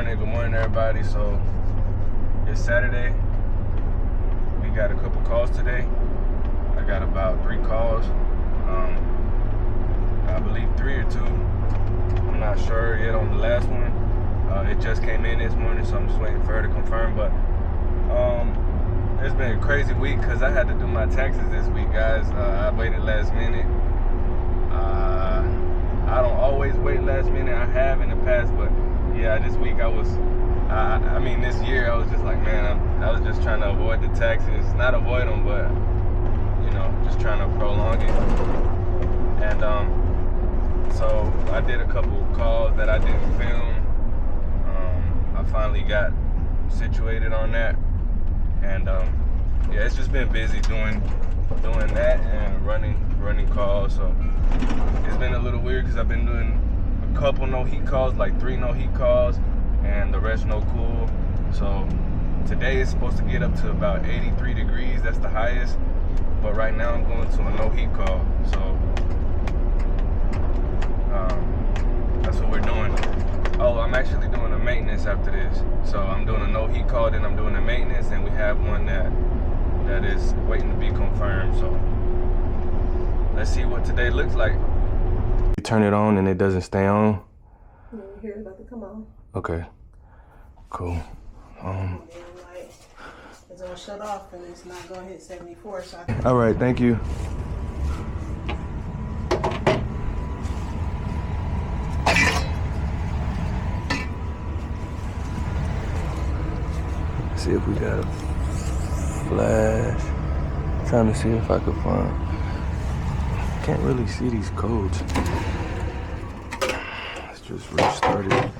morning everybody. So it's Saturday. We got a couple calls today. I got about 3 calls. I believe 3 or 2. I'm not sure yet on the last one. It just came in this morning, so I'm just waiting for her to confirm. But it's been a crazy week because I had to do my taxes this week, guys. I waited last minute. I don't always wait last minute. I have in the past, but yeah, this week I mean this year I was just like, man, I was just trying to avoid the taxes. Not avoid them, but you know, just trying to prolong it. And so I did a couple calls that I didn't film. I finally got situated on that, and yeah, it's just been busy doing that and running calls. So it's been a little weird because I've been doing a couple no heat calls, like 3 no heat calls, and the rest no cool. So today is supposed to get up to about 83 degrees. That's the highest. But right now I'm going to a no heat call. So that's what we're doing. Oh, I'm actually doing a maintenance after this. So I'm doing a no heat call, then I'm doing a maintenance, and we have one that is waiting to be confirmed. So let's see what today looks like. You turn it on and it doesn't stay on. Yeah, here it's about to come on. Okay, cool. It's gonna shut off and it's not gonna hit 74. So I can... All right, thank you. See if we got a flash. Trying to see if I could find. Can't really see these codes. Let's just restart it.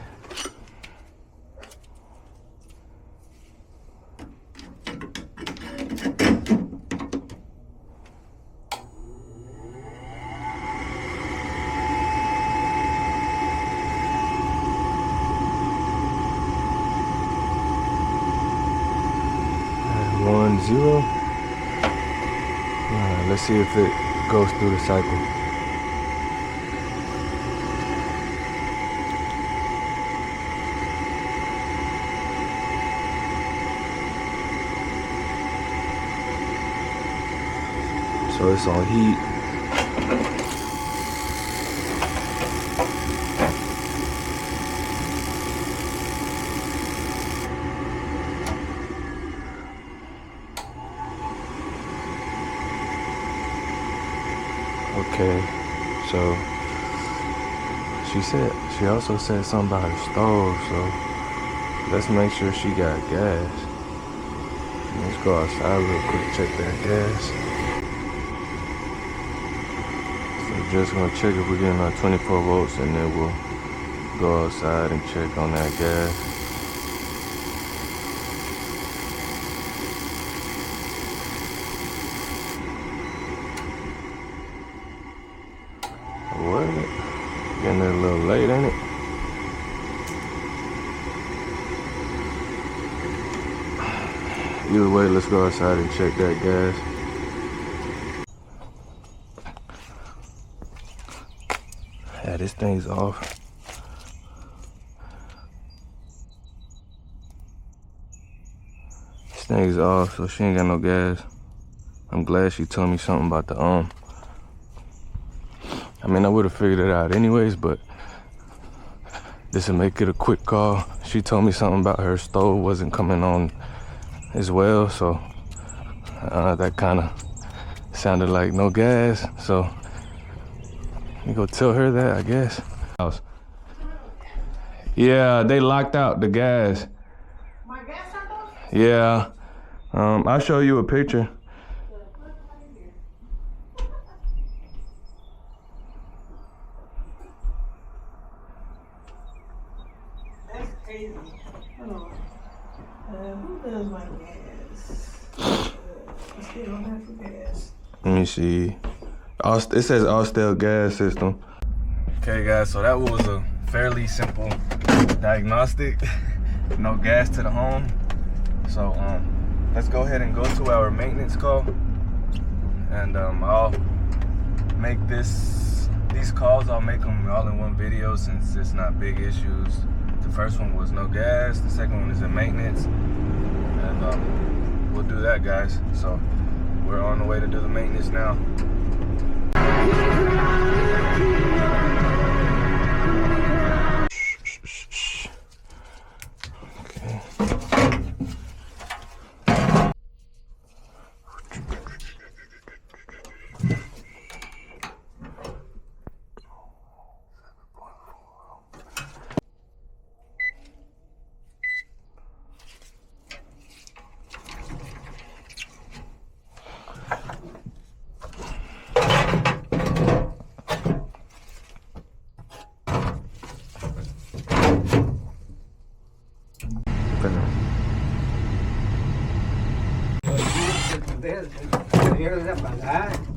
Zero. Let's see if it goes through the cycle. So it's on heat. Okay, so she also said something about her stove, so let's make sure she got gas. Let's go outside real quick, check that gas. So just gonna check if we're getting our 24 volts, and then we'll go outside and check on that gas. What? Getting a little late, ain't it? Either way, let's go outside and check that gas. Yeah, this thing's off. This thing's off, so she ain't got no gas. I'm glad she told me something about the I mean, I would have figured it out anyways, but this will make it a quick call. She told me something about her stove wasn't coming on as well, so that kind of sounded like no gas. So you go tell her that, I guess. Yeah, they locked out the gas. My gas turned off? Yeah, I'll show you a picture. Who does my gas? I still don't have for gas. Let me see. It says Austell gas system. Okay, guys, so that was a fairly simple diagnostic. No gas to the home. So let's go ahead and go to our maintenance call, and I'll make these calls, I'll make them all in one video since it's not big issues to first one was no gas. The second one is in maintenance. And we'll do that, guys. So we're on the way to do the maintenance now.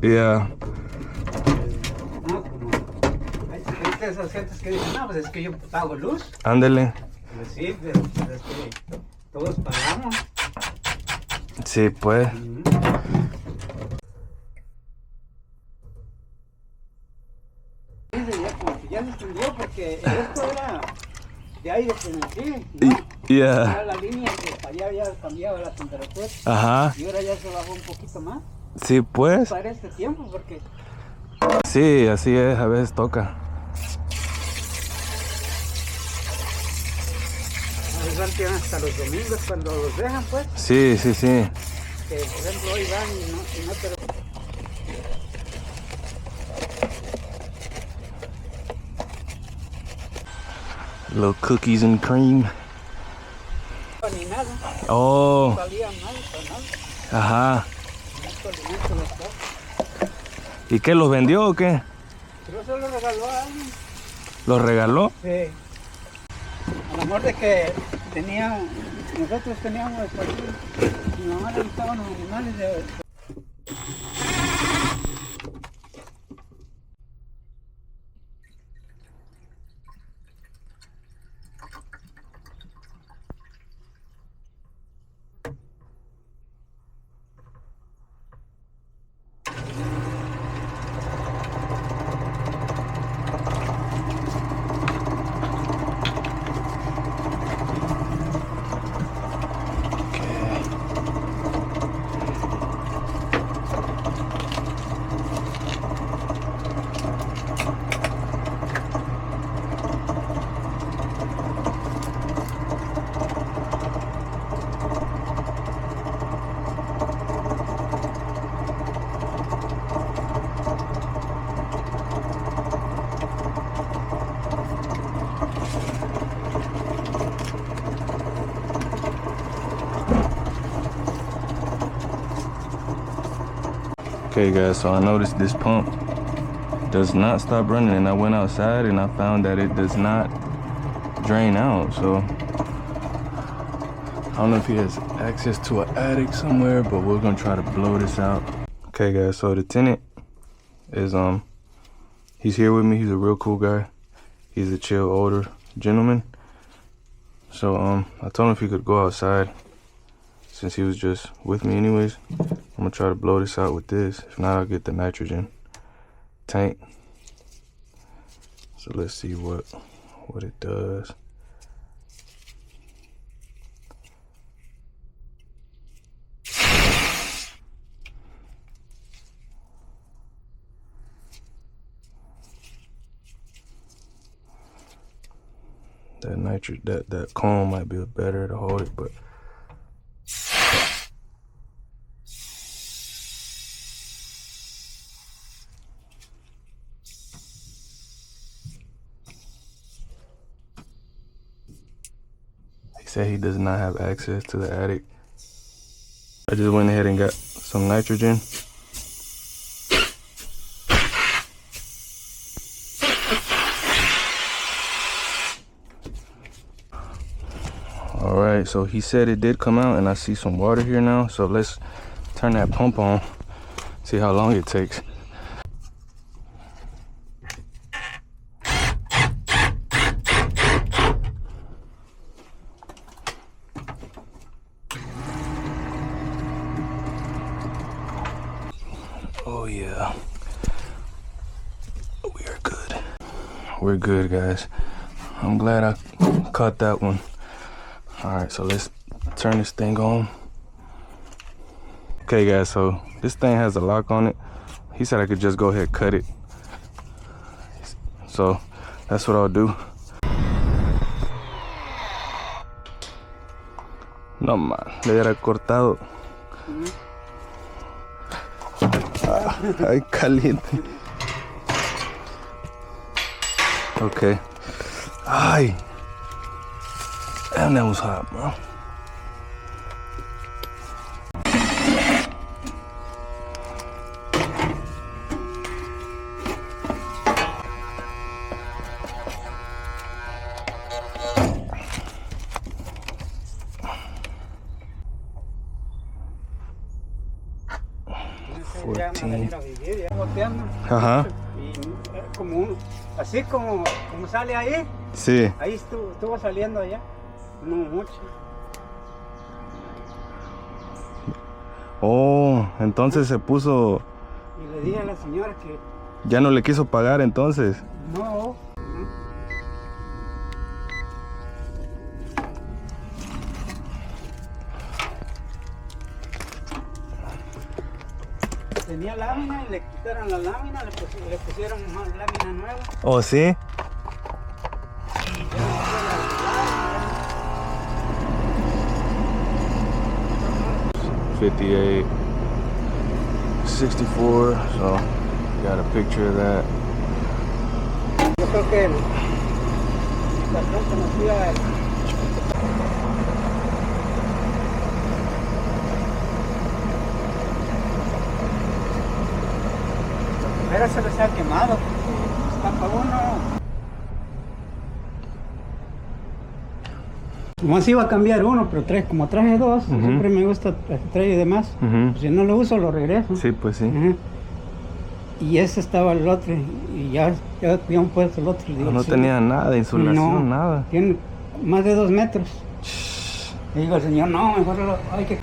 Yeah. No, como hay esas gentes que dicen, no, pues es que yo pago luz. Ándele. Pues sí, pero es que todos pagamos. Sí, pues. Ya como que ya se entendió porque esto era de aire en aquí, ¿no? Yeah. Era la línea que para allá había cambiado la temperatura. Ajá. Y ahora ya se bajó un poquito más. Sí, pues. Para este tiempo porque... Sí, así es, a veces toca. A veces van hasta los domingos cuando los dejan, pues. Sí, sí, sí. Que por ejemplo hoy van y no te... Little cookies and cream. Ni nada. Oh. No salían nada, nada. Ajá. Mucho alimento les da. ¿Y qué, los vendió o qué? Pero eso lo regaló a alguien. ¿Los regaló? Sí. A lo mejor de que nosotros teníamos por aquí, mi mamá le gustaban los animales de... Okay guys, so I noticed this pump does not stop running, and I went outside and I found that it does not drain out. So I don't know if he has access to an attic somewhere, but we're gonna try to blow this out. Okay guys, so the tenant is he's here with me. He's a real cool guy. He's a chill older gentleman. So I told him if he could go outside, since he was just with me anyways. I'm gonna try to blow this out with this. If not, I'll get the nitrogen tank. So let's see what it does. That cone might be better to hold it, but he said he does not have access to the attic. I just went ahead and got some nitrogen. All right, so he said it did come out, and I see some water here now. So let's turn that pump on, see how long it takes. Oh yeah, we are good. We're good, guys. I'm glad I caught that one. All right, so let's turn this thing on. Okay guys, so this thing has a lock on it. He said I could just go ahead and cut it. So that's what I'll do. No man, le hubiera cortado. Ay, caliente. Okay. Ay. Damn, that was hot, bro. Ajá. Y como así como sale ahí. Sí. Ahí estuvo saliendo allá. No mucho. Oh, entonces se puso. Y le dije a la señora que Ya no le quiso pagar entonces. no. Tenía lámina y le quitaron la lámina, le pusieron más lámina nueva. Oh, sí. 58, 64, so got a picture of that. Yo creo que la pronto nos fui a primero se les ha quemado, está para uno. Nomás iba a cambiar uno, pero como traje dos, siempre me gusta traer de más. Pues si no lo uso, lo regreso. Sí, pues sí. Y ese estaba el otro, y ya habían puesto el otro. Digo, No sí, tenía nada de insulación, nada. Tiene más de 2 metros. Y digo al señor, no, mejor hay que...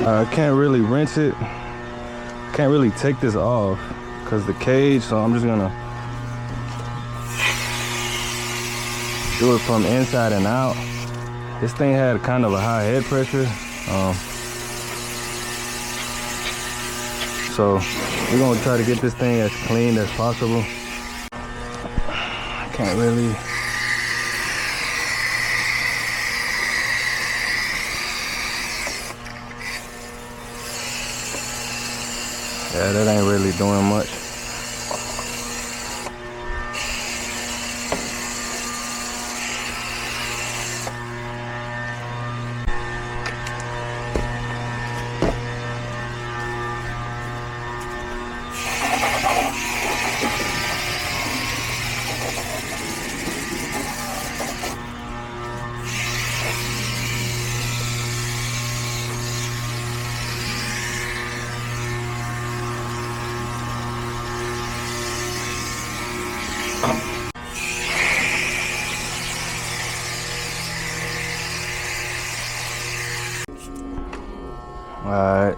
I can't really rinse it. Can't really take this off because the cage, so I'm just gonna do it from inside and out. This thing had kind of a high head pressure. So we're gonna try to get this thing as clean as possible. I can't really. Yeah, that ain't really doing much. Alright,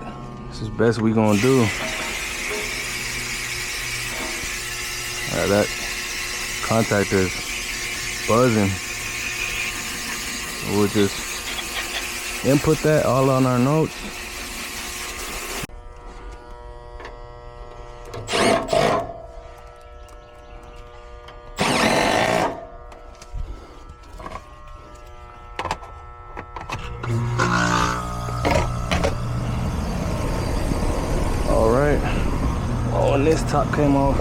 this is best we gonna do. That contactor is buzzing. We'll just input that all on our notes. All right. Oh, and this top came off.